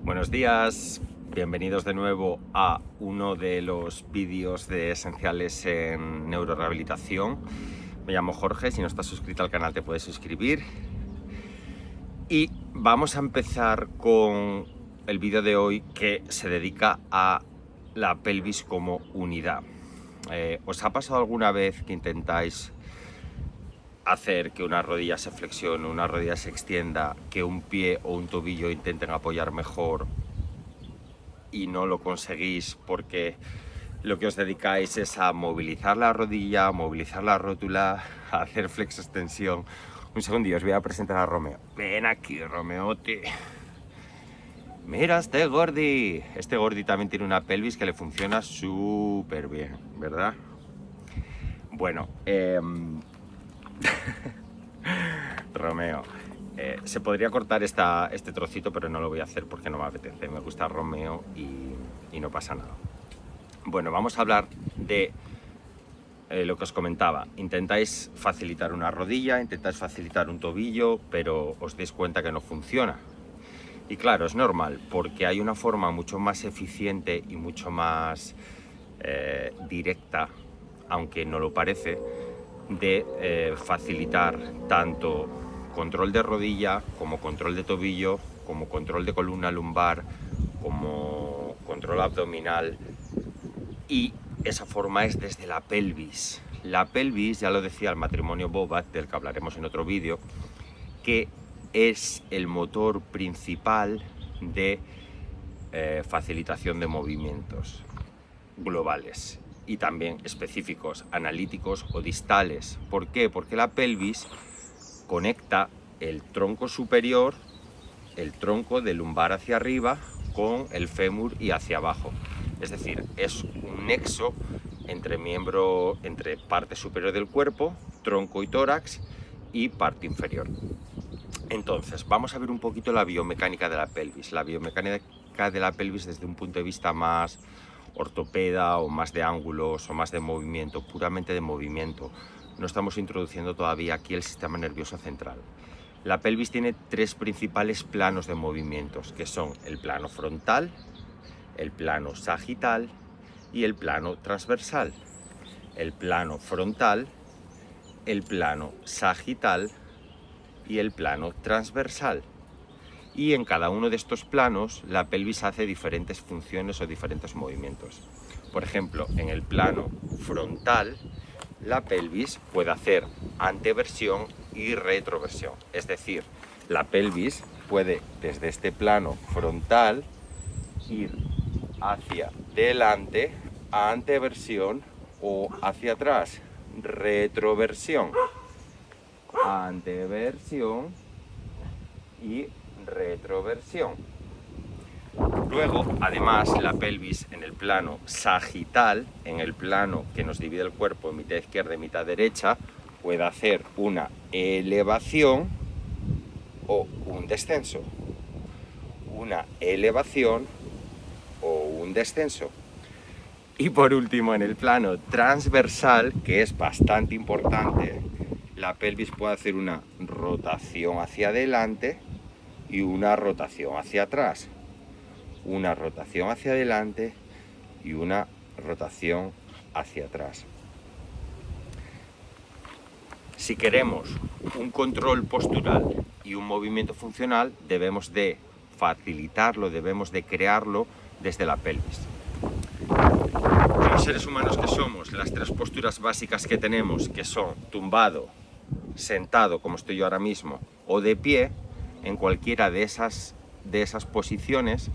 Buenos días, bienvenidos de nuevo a uno de los vídeos de esenciales en neurorehabilitación. Me llamo Jorge, si no estás suscrito al canal te puedes suscribir. Y vamos a empezar con el vídeo de hoy que se dedica a la pelvis como unidad. ¿Os ha pasado alguna vez que intentáis hacer que una rodilla se flexione, una rodilla se extienda, que un pie o un tobillo intenten apoyar mejor y no lo conseguís porque lo que os dedicáis es a movilizar la rodilla, a movilizar la rótula, a hacer flexo-extensión? Un segundillo, os voy a presentar a Romeo. Ven aquí, Romeote. Mira este gordi. Este gordi también tiene una pelvis que le funciona súper bien, ¿verdad? Bueno, Romeo, se podría cortar este trocito, pero no lo voy a hacer porque no me apetece. Me gusta Romeo y no pasa nada. Bueno, vamos a hablar de lo que os comentaba. Intentáis facilitar una rodilla, intentáis facilitar un tobillo, pero os dais cuenta que no funciona. Y claro, es normal, porque hay una forma mucho más eficiente y mucho más directa, aunque no lo parece, de facilitar tanto control de rodilla, como control de tobillo, como control de columna lumbar, como control abdominal. Y esa forma es desde la pelvis. La pelvis, ya lo decía el matrimonio Bobat, del que hablaremos en otro vídeo, que es el motor principal de facilitación de movimientos globales y también específicos, analíticos o distales. ¿Por qué? Porque la pelvis conecta el tronco superior, el tronco del lumbar hacia arriba, con el fémur y hacia abajo. Es decir, es un nexo entre parte superior del cuerpo, tronco y tórax, y parte inferior. Entonces, vamos a ver un poquito la biomecánica de la pelvis. La biomecánica de la pelvis desde un punto de vista más ortopeda, o más de ángulos, o más de movimiento, puramente de movimiento. No estamos introduciendo todavía aquí el sistema nervioso central. La pelvis tiene tres principales planos de movimientos, que son el plano frontal, el plano sagital y el plano transversal. El plano frontal, el plano sagital y el plano transversal. Y en cada uno de estos planos la pelvis hace diferentes funciones o diferentes movimientos. Por ejemplo, en el plano frontal, la pelvis puede hacer anteversión y retroversión. Es decir, la pelvis puede, desde este plano frontal, ir hacia delante, anteversión, o hacia atrás, retroversión. Anteversión y retroversión. Luego, además, la pelvis en el plano sagital, en el plano que nos divide el cuerpo en mitad izquierda y mitad derecha, puede hacer una elevación o un descenso. Una elevación o un descenso. Y por último, en el plano transversal, que es bastante importante, la pelvis puede hacer una rotación hacia adelante y una rotación hacia atrás. Una rotación hacia adelante y una rotación hacia atrás. Si queremos un control postural y un movimiento funcional, debemos de facilitarlo, debemos de crearlo desde la pelvis. Los seres humanos que somos, las tres posturas básicas que tenemos, que son tumbado, sentado, como estoy yo ahora mismo, o de pie, en cualquiera de esas posiciones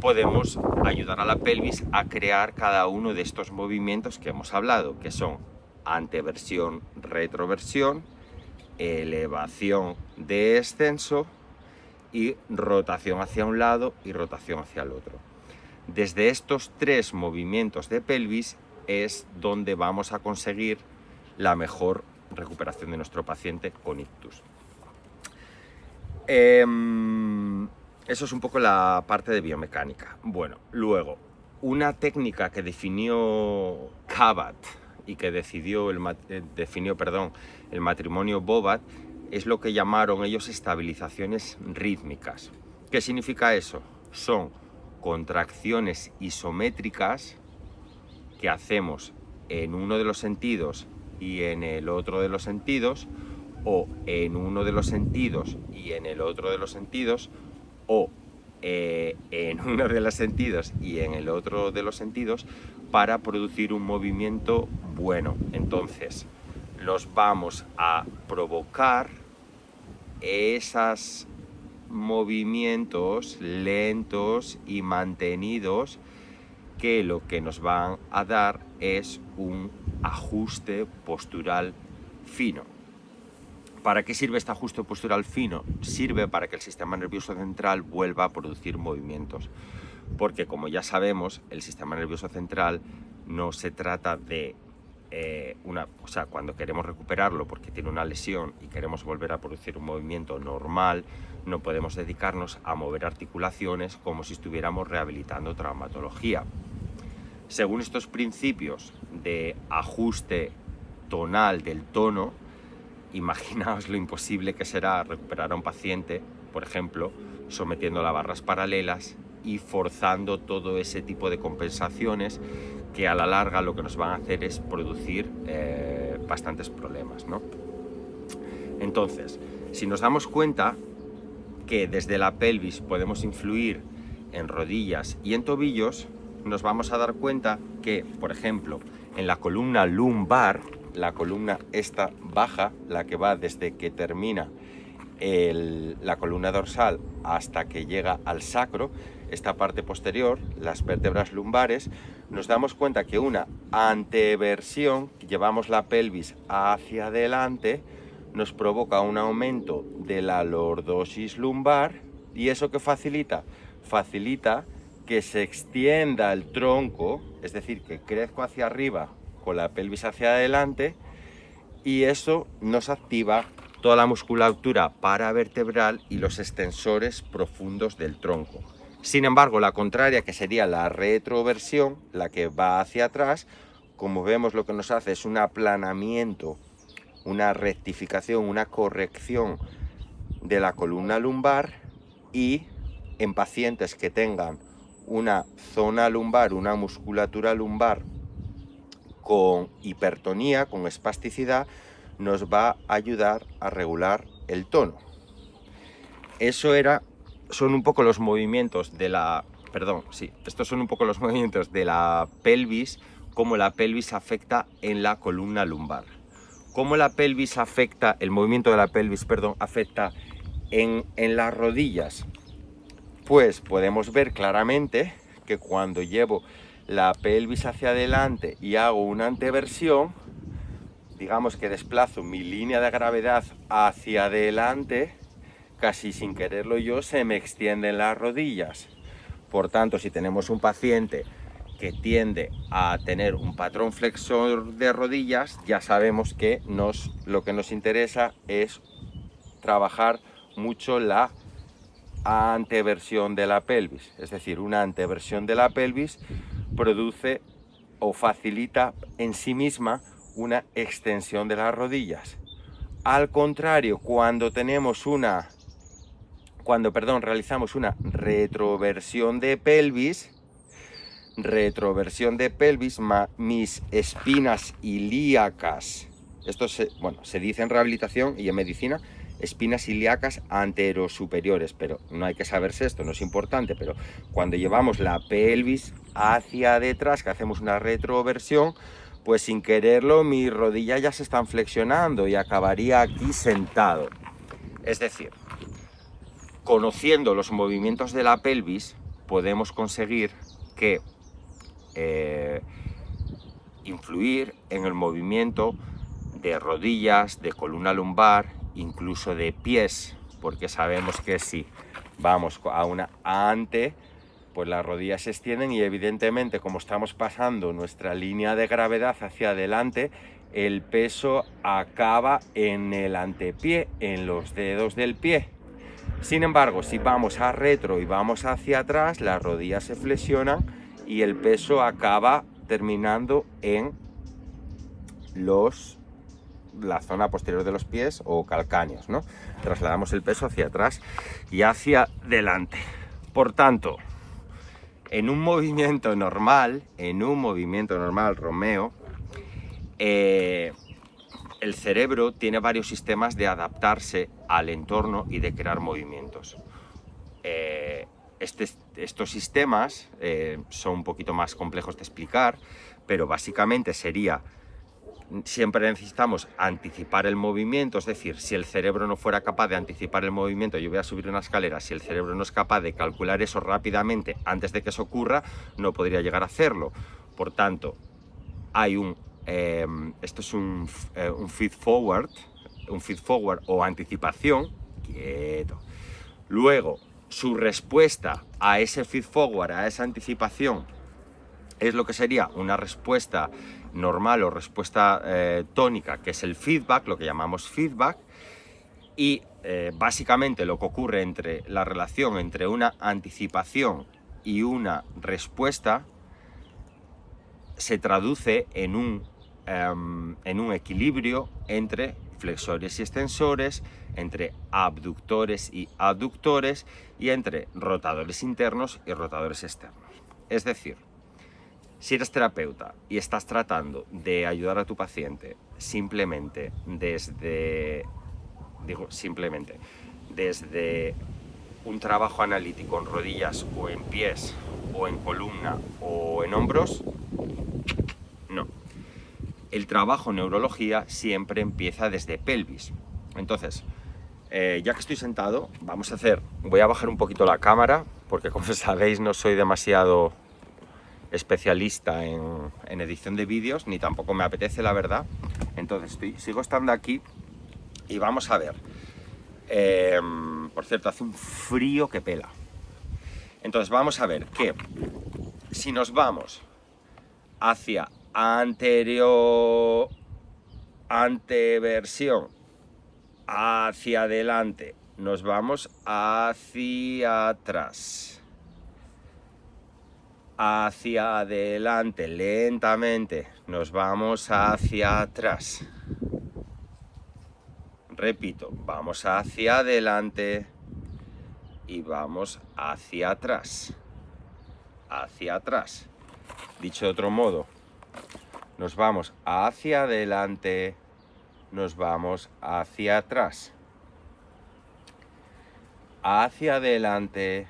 podemos ayudar a la pelvis a crear cada uno de estos movimientos que hemos hablado, que son anteversión, retroversión, elevación, descenso y rotación hacia un lado y rotación hacia el otro. Desde estos tres movimientos de pelvis es donde vamos a conseguir la mejor recuperación de nuestro paciente con ictus. Eso es un poco la parte de biomecánica. Bueno, luego, una técnica que definió Kabat y que definió el matrimonio Bobat es lo que llamaron ellos estabilizaciones rítmicas. ¿Qué significa eso? son contracciones isométricas que hacemos en uno de los sentidos y en el otro de los sentidos, o en uno de los sentidos y en el otro de los sentidos, o en uno de los sentidos y en el otro de los sentidos, para producir un movimiento bueno. Entonces nos vamos a provocar esos movimientos lentos y mantenidos, que lo que nos van a dar es un ajuste postural fino. ¿Para qué sirve este ajuste postural fino? Sirve para que el sistema nervioso central vuelva a producir movimientos. Porque, como ya sabemos, el sistema nervioso central no se trata de cuando queremos recuperarlo porque tiene una lesión y queremos volver a producir un movimiento normal, no podemos dedicarnos a mover articulaciones como si estuviéramos rehabilitando traumatología. Según estos principios de ajuste tonal del tono, imaginaos lo imposible que será recuperar a un paciente, por ejemplo, sometiéndolo a barras paralelas y forzando todo ese tipo de compensaciones que a la larga lo que nos van a hacer es producir bastantes problemas, ¿no? Entonces, si nos damos cuenta que desde la pelvis podemos influir en rodillas y en tobillos, nos vamos a dar cuenta que, por ejemplo, en la columna lumbar, la columna esta baja, la que va desde que termina la columna dorsal hasta que llega al sacro, esta parte posterior, las vértebras lumbares, nos damos cuenta que una anteversión, llevamos la pelvis hacia adelante, nos provoca un aumento de la lordosis lumbar. ¿Y eso qué facilita? Facilita que se extienda el tronco, es decir, que crezco hacia arriba con la pelvis hacia adelante, y eso nos activa toda la musculatura paravertebral y los extensores profundos del tronco. Sin embargo, la contraria, que sería la retroversión, la que va hacia atrás, como vemos, lo que nos hace es un aplanamiento, una rectificación, una corrección de la columna lumbar, y en pacientes que tengan una zona lumbar, una musculatura lumbar con hipertonía, con espasticidad, nos va a ayudar a regular el tono. Son un poco los movimientos de la... estos son un poco los movimientos de la pelvis, cómo la pelvis afecta en la columna lumbar. Cómo la pelvis afecta, el movimiento de la pelvis, afecta en las rodillas. Pues podemos ver claramente que cuando llevo la pelvis hacia adelante y hago una anteversión, digamos que desplazo mi línea de gravedad hacia adelante, casi sin quererlo yo, se me extienden las rodillas. Por tanto, si tenemos un paciente que tiende a tener un patrón flexor de rodillas, ya sabemos que lo que nos interesa es trabajar mucho la anteversión de la pelvis. Es decir, una anteversión de la pelvis produce o facilita en sí misma una extensión de las rodillas. Al contrario, cuando realizamos una retroversión de pelvis, mis espinas ilíacas, esto se dice en rehabilitación y en medicina, espinas ilíacas anterosuperiores, pero no hay que saberse esto, no es importante, pero cuando llevamos la pelvis hacia detrás, que hacemos una retroversión, pues sin quererlo mis rodillas ya se están flexionando y acabaría aquí sentado. Es decir, conociendo los movimientos de la pelvis, podemos conseguir que influir en el movimiento de rodillas, de columna lumbar, incluso de pies, porque sabemos que si vamos a una ante, pues las rodillas se extienden y evidentemente, como estamos pasando nuestra línea de gravedad hacia adelante, el peso acaba en el antepié, en los dedos del pie. Sin embargo, si vamos a retro y vamos hacia atrás, las rodillas se flexionan y el peso acaba terminando en la zona posterior de los pies o calcáneos, ¿no? Trasladamos el peso hacia atrás y hacia adelante. Por tanto, en un movimiento normal, Romeo, el cerebro tiene varios sistemas de adaptarse al entorno y de crear movimientos. Estos sistemas son un poquito más complejos de explicar, pero básicamente sería, siempre necesitamos anticipar el movimiento, es decir, si el cerebro no fuera capaz de anticipar el movimiento, yo voy a subir una escalera, si el cerebro no es capaz de calcular eso rápidamente antes de que eso ocurra, no podría llegar a hacerlo. Por tanto, hay esto es un feed forward o anticipación, quieto. Luego, su respuesta a ese feed forward, a esa anticipación, es lo que sería una respuesta normal o respuesta tónica, que es el feedback, lo que llamamos feedback. Y básicamente lo que ocurre entre la relación entre una anticipación y una respuesta se traduce en un equilibrio entre flexores y extensores, entre abductores y aductores y entre rotadores internos y rotadores externos. Es decir, si eres terapeuta y estás tratando de ayudar a tu paciente simplemente desde un trabajo analítico en rodillas o en pies o en columna o en hombros, no. El trabajo en neurología siempre empieza desde pelvis. Entonces, ya que estoy sentado, voy a bajar un poquito la cámara, porque como sabéis no soy demasiado especialista en edición de vídeos, ni tampoco me apetece, la verdad. Entonces sigo estando aquí y vamos a ver. Por cierto, hace un frío que pela. Entonces vamos a ver que si nos vamos hacia anteversión, hacia adelante, nos vamos hacia atrás, hacia adelante, lentamente, nos vamos hacia atrás. Repito, vamos hacia adelante y vamos hacia atrás, hacia atrás. Dicho de otro modo, nos vamos hacia adelante, nos vamos hacia atrás, hacia adelante,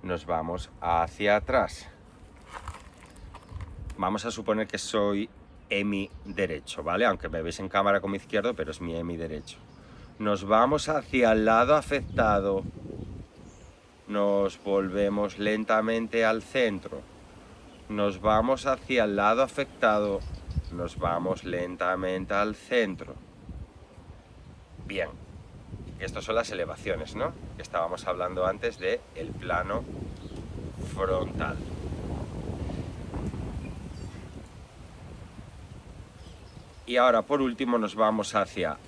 nos vamos hacia atrás. Vamos a suponer que soy hemiderecho, ¿vale? Aunque me veis en cámara como izquierdo, pero es mi hemiderecho. Nos vamos hacia el lado afectado, nos volvemos lentamente al centro, nos vamos hacia el lado afectado, nos vamos lentamente al centro. Bien, estas son las elevaciones, ¿no? Que estábamos hablando antes del plano frontal. Y ahora, por último, nos vamos hacia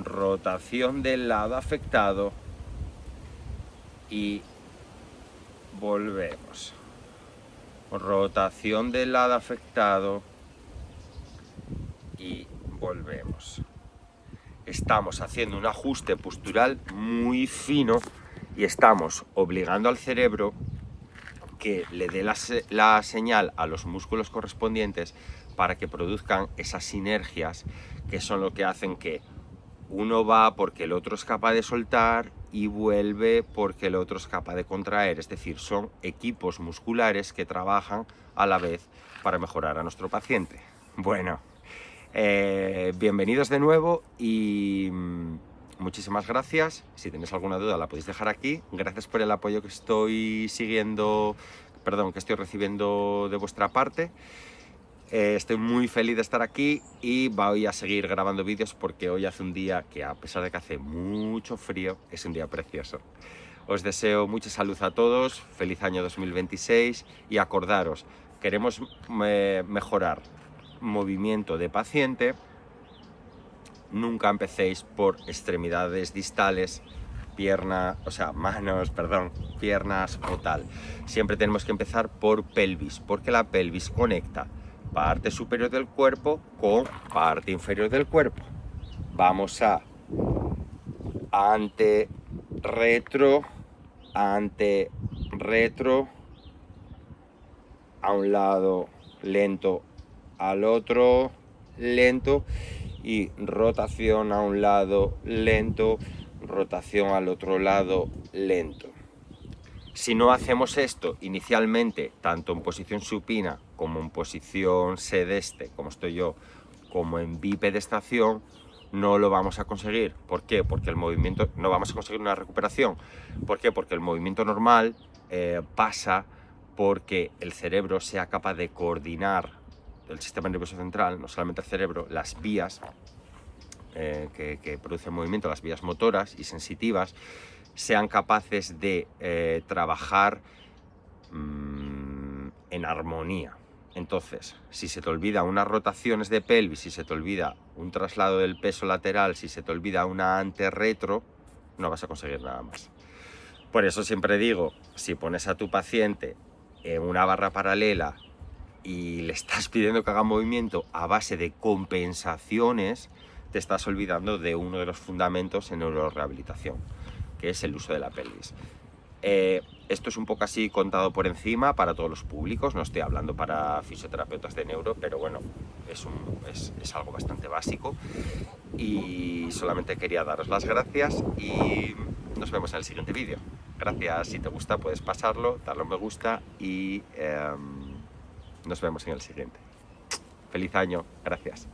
rotación del lado afectado y volvemos. Rotación del lado afectado y volvemos. Estamos haciendo un ajuste postural muy fino y estamos obligando al cerebro que le dé la señal a los músculos correspondientes para que produzcan esas sinergias que son lo que hacen que uno va porque el otro es capaz de soltar y vuelve porque el otro es capaz de contraer. Es decir, son equipos musculares que trabajan a la vez para mejorar a nuestro paciente. Bueno, bienvenidos de nuevo y muchísimas gracias. Si tenéis alguna duda la podéis dejar aquí. Gracias por el apoyo que estoy recibiendo de vuestra parte. Estoy muy feliz de estar aquí y voy a seguir grabando vídeos porque hoy hace un día que, a pesar de que hace mucho frío, es un día precioso. Os deseo mucha salud a todos, feliz año 2026 y acordaros, queremos mejorar movimiento de paciente, nunca empecéis por extremidades distales, piernas o tal. Siempre tenemos que empezar por pelvis, porque la pelvis conecta parte superior del cuerpo con parte inferior del cuerpo. Vamos a ante, retro, ante, retro, a un lado, lento, al otro, lento, y rotación a un lado, lento, rotación al otro lado, lento. Si no hacemos esto inicialmente, tanto en posición supina como en posición sedeste, como estoy yo, como en bipedestación, no lo vamos a conseguir. ¿Por qué? Porque el movimiento, no vamos a conseguir una recuperación. ¿Por qué? Porque el movimiento normal pasa porque el cerebro sea capaz de coordinar el sistema nervioso central, no solamente el cerebro, las vías que producen movimiento, las vías motoras y sensitivas, sean capaces de trabajar en armonía. Entonces, si se te olvida unas rotaciones de pelvis, si se te olvida un traslado del peso lateral, si se te olvida una ante-retro, no vas a conseguir nada más. Por eso siempre digo, si pones a tu paciente en una barra paralela y le estás pidiendo que haga movimiento a base de compensaciones, te estás olvidando de uno de los fundamentos en neurorehabilitación, que es el uso de la pelvis. Esto es un poco así contado por encima para todos los públicos, no estoy hablando para fisioterapeutas de neuro, pero bueno, es algo bastante básico y solamente quería daros las gracias y nos vemos en el siguiente vídeo. Gracias, si te gusta puedes pasarlo, darle un me gusta y nos vemos en el siguiente. Feliz año, gracias.